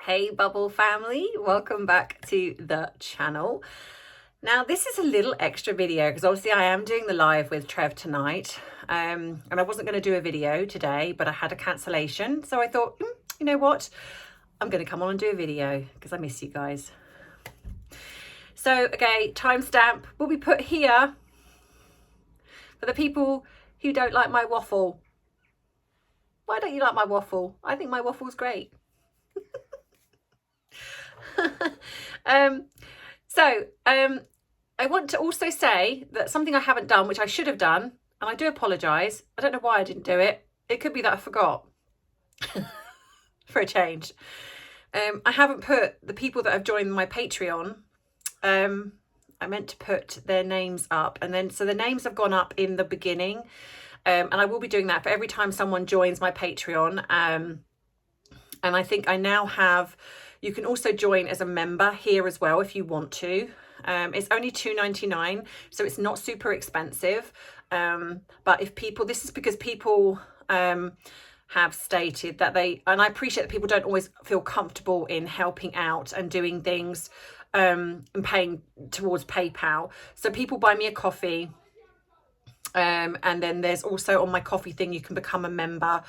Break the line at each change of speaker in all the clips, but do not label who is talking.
Hey Bubble family, welcome back to the channel. Now this is a little extra video because obviously I am doing the live with Trev tonight, and I wasn't going to do a video today, but I had a cancellation, so I thought, you know what, I'm going to come on and do a video because I miss you guys. So okay, timestamp will be put here for the people who don't like my waffle. Why don't you like my waffle? I think my waffle's great. I want to also say that something I haven't done, which I should have done, and I do apologise. I don't know why I didn't do it. It could be that I forgot for a change. I haven't put the people that have joined my Patreon. I meant to put their names up, and then so the names have gone up in the beginning, and I will be doing that for every time someone joins my Patreon. And I think I now have, you can also join as a member here as well if you want to. It's only $2.99, so it's not super expensive. But if people, this is because people have stated that they, and I appreciate that people don't always feel comfortable in helping out and doing things and paying towards PayPal. So people buy me a coffee. And then there's also on my coffee thing, you can become a member.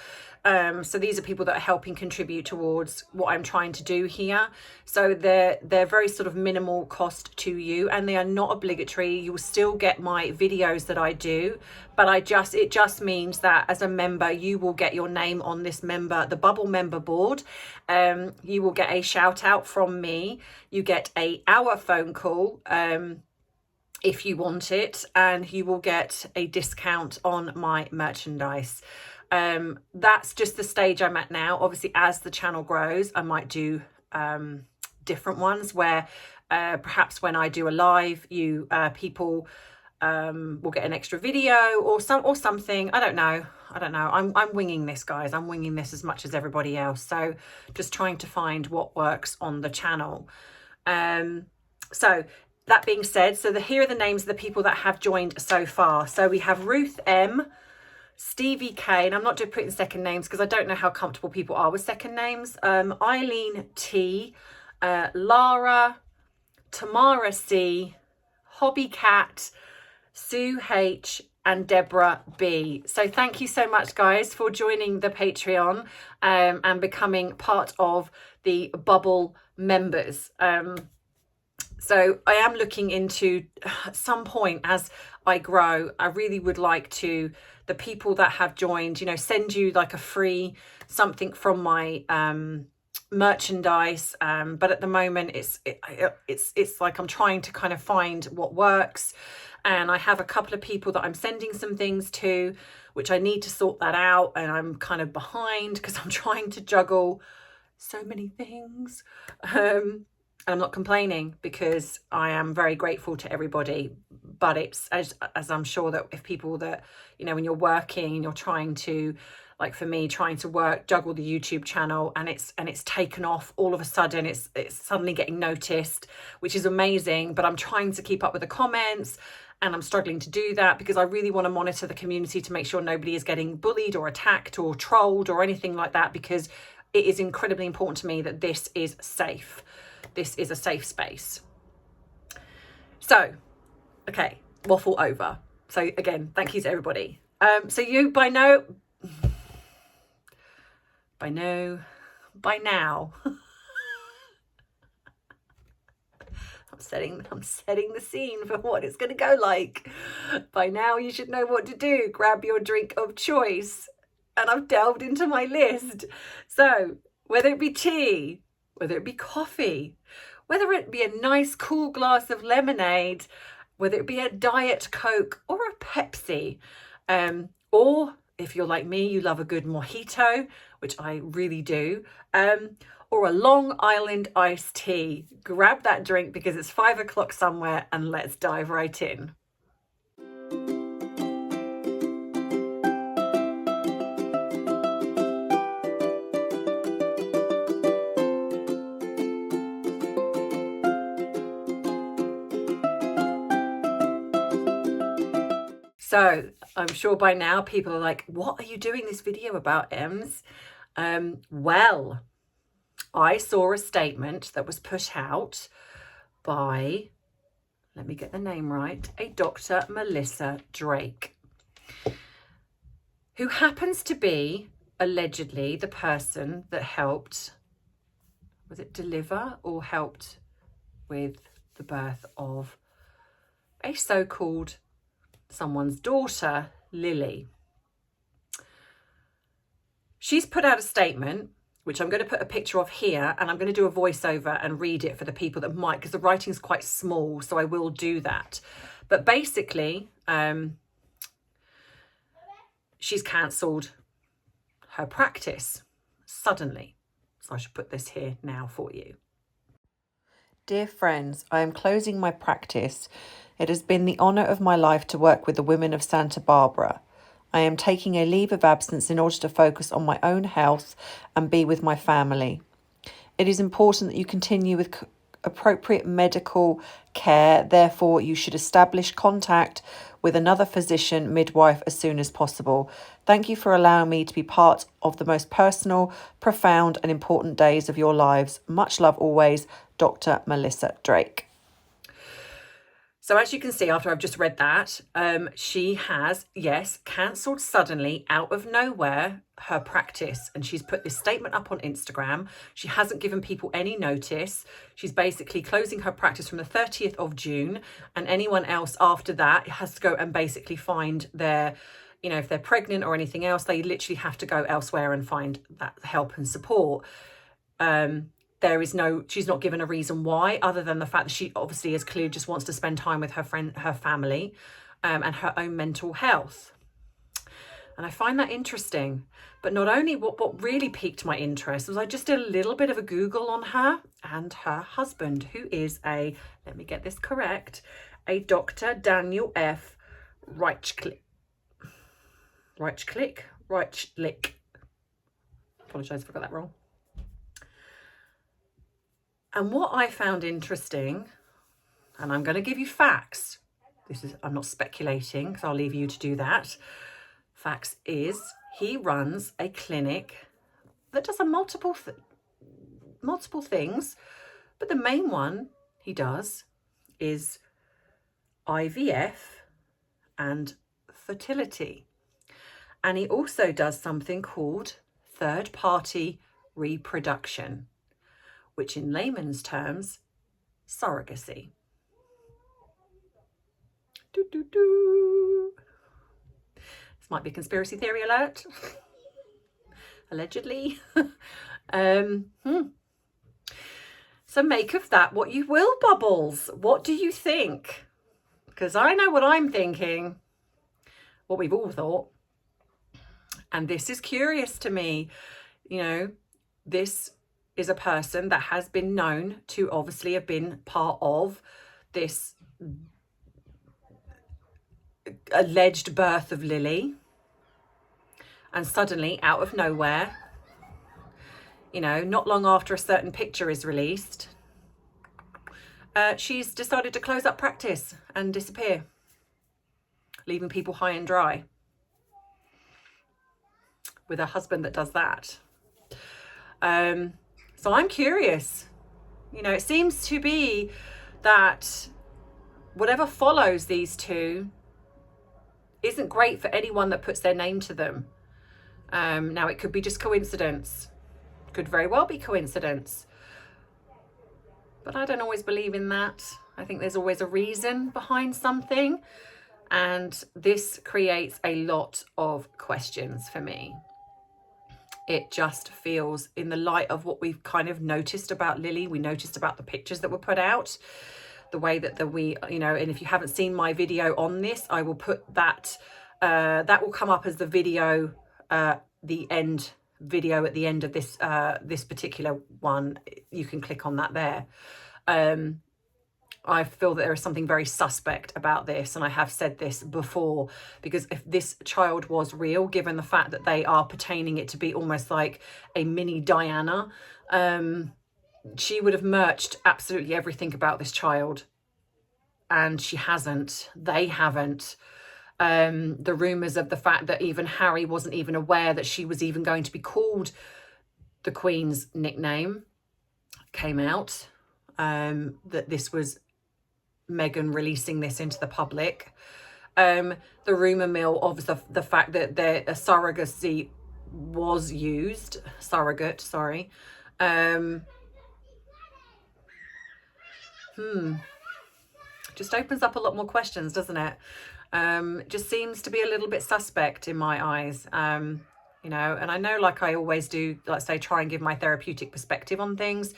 So these are people that are helping contribute towards what I'm trying to do here. So they're very sort of minimal cost to you, and they are not obligatory. You will still get my videos that I do, but it just means that as a member, you will get your name on this the Bubble member board. You will get a shout out from me. You get an hour phone call, if you want it, and you will get a discount on my merchandise. That's just the stage I'm at now. Obviously, as the channel grows, I might do different ones where perhaps when I do a live, people will get an extra video or something. I don't know. I'm winging this, guys. I'm winging this as much as everybody else. So just trying to find what works on the channel. So that being said, so here are the names of the people that have joined so far. So we have Ruth M, Stevie K, and I'm not doing putting second names because I don't know how comfortable people are with second names. Eileen T, Lara, Tamara C, Hobby Cat, Sue H, and Deborah B. So thank you so much, guys, for joining the Patreon and becoming part of the Bubble members. So I am looking into, at some point as I grow, I really would like to, the people that have joined, send you like a free something from my merchandise. But at the moment, it's like I'm trying to kind of find what works. And I have a couple of people that I'm sending some things to, which I need to sort that out. And I'm kind of behind because I'm trying to juggle so many things. And I'm not complaining because I am very grateful to everybody, but it's as I'm sure that if people that, when you're working and you're trying to, like for me, trying to juggle the YouTube channel and it's taken off all of a sudden, it's suddenly getting noticed, which is amazing, but I'm trying to keep up with the comments and I'm struggling to do that because I really want to monitor the community to make sure nobody is getting bullied or attacked or trolled or anything like that, because it is incredibly important to me that this is safe. This is a safe space. So, okay, waffle over. So again, thank you to everybody. So you by now, I'm setting the scene for what it's going to go like. By now, you should know what to do. Grab your drink of choice. And I've delved into my list. So whether it be tea, whether it be coffee, whether it be a nice cool glass of lemonade, whether it be a Diet Coke or a Pepsi, or if you're like me, you love a good mojito, which I really do, or a Long Island iced tea. Grab that drink because it's 5 o'clock somewhere and let's dive right in. So I'm sure by now people are like, what are you doing this video about, Ems? Well, I saw a statement that was put out by, let me get the name right, a Dr. Melissa Drake, who happens to be allegedly the person that helped, was it deliver or helped with the birth of a so-called someone's daughter, Lily. She's put out a statement, which I'm going to put a picture of here, and I'm going to do a voiceover and read it for the people that might, because the writing's quite small, so I will do that. But basically, she's cancelled her practice suddenly. So I should put this here now for you. Dear friends, I am closing my practice. It has been the honour of my life to work with the women of Santa Barbara. I am taking a leave of absence in order to focus on my own health and be with my family. It is important that you continue with appropriate medical care. Therefore, you should establish contact with another physician, midwife, as soon as possible. Thank you for allowing me to be part of the most personal, profound and important days of your lives. Much love always, Dr. Melissa Drake. So as you can see, after I've just read that, she has, yes, cancelled suddenly out of nowhere her practice. And she's put this statement up on Instagram. She hasn't given people any notice. She's basically closing her practice from the 30th of June. And anyone else after that has to go and basically find their, you know, if they're pregnant or anything else, they literally have to go elsewhere and find that help and support. There is no, she's not given a reason why, other than the fact that she obviously is clearly just wants to spend time with her friend, her family, and her own mental health. And I find that interesting. But not only, what really piqued my interest was I just did a little bit of a Google on her and her husband, who is a, let me get this correct, a Dr. Daniel F. Reichlick. Apologise if I got that wrong. And what I found interesting, and I'm going to give you facts. I'm not speculating, because I'll leave you to do that. Facts is he runs a clinic that does multiple things, but the main one he does is IVF and fertility. And he also does something called third-party reproduction, which in layman's terms, surrogacy. This might be a conspiracy theory alert. Allegedly. So make of that what you will, Bubbles. What do you think? Because I know what I'm thinking, what we've all thought. And this is curious to me. You know, this is a person that has been known to obviously have been part of this alleged birth of Lily. And suddenly, out of nowhere, you know, not long after a certain picture is released, she's decided to close up practice and disappear, leaving people high and dry with a husband that does that. So I'm curious. You know, it seems to be that whatever follows these two isn't great for anyone that puts their name to them. Now, it could be just coincidence. Could very well be coincidence. But I don't always believe in that. I think there's always a reason behind something. And this creates a lot of questions for me. It just feels, in the light of what we've kind of noticed about Lily, we noticed about the pictures that were put out, the way that you know, and if you haven't seen my video on this, I will put that, that will come up as the video, the end video at the end of this, this particular one. You can click on that there. I feel that there is something very suspect about this, and I have said this before, because if this child was real, given the fact that they are pertaining it to be almost like a mini Diana, she would have merged absolutely everything about this child, and she hasn't. They haven't. The rumours of the fact that even Harry wasn't even aware that she was even going to be called the Queen's nickname. came out, that this was Meghan releasing this into the public. The rumour mill of the fact that a surrogacy was used, surrogate, sorry. Just opens up a lot more questions, doesn't it? Just seems to be a little bit suspect in my eyes. You know, and I know, like I always do, let's say, try and give my therapeutic perspective on things.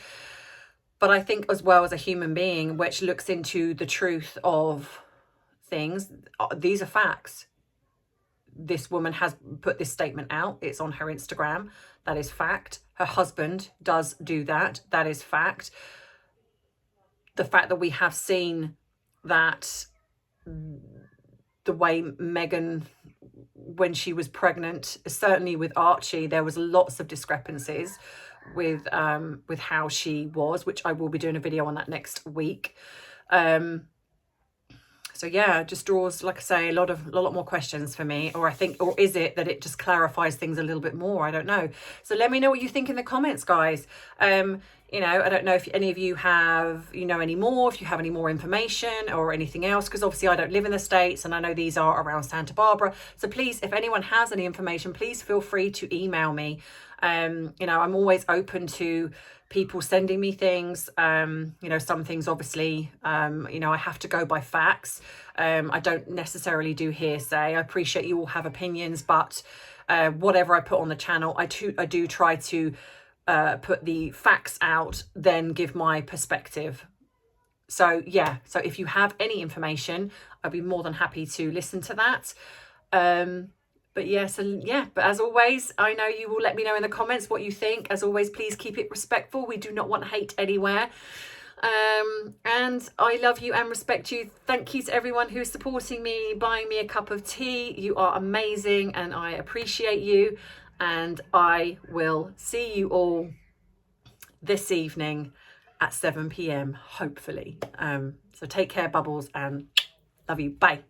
But I think as well, as a human being, which looks into the truth of things, these are facts. This woman has put this statement out. It's on her Instagram. That is fact. Her husband does do that. That is fact. The fact that we have seen that the way Meghan, when she was pregnant, certainly with Archie, there was lots of discrepancies with how she was, which I will be doing a video on that next week. So yeah, it just draws, like I say, a lot more questions for me. Or I think, or is it that it just clarifies things a little bit more? I don't know. So let me know what you think in the comments, guys. You know, I don't know if any of you have, you know, any more, if you have any more information or anything else, because obviously I don't live in the States and I know these are around Santa Barbara. So please, if anyone has any information, please feel free to email me. You know, I'm always open to people sending me things. You know, some things obviously, you know, I have to go by facts. I don't necessarily do hearsay. I appreciate you all have opinions, but whatever I put on the channel, I do try to put the facts out, then give my perspective. So yeah, so if you have any information, I'd be more than happy to listen to that. But yes, and yeah, but as always, I know you will let me know in the comments what you think. As always, please keep it respectful. We do not want hate anywhere. And I love you and respect you. Thank you to everyone who's supporting me, buying me a cup of tea. You are amazing and I appreciate you. And I will see you all this evening at 7 p.m, hopefully. So take care, Bubbles, and love you. Bye.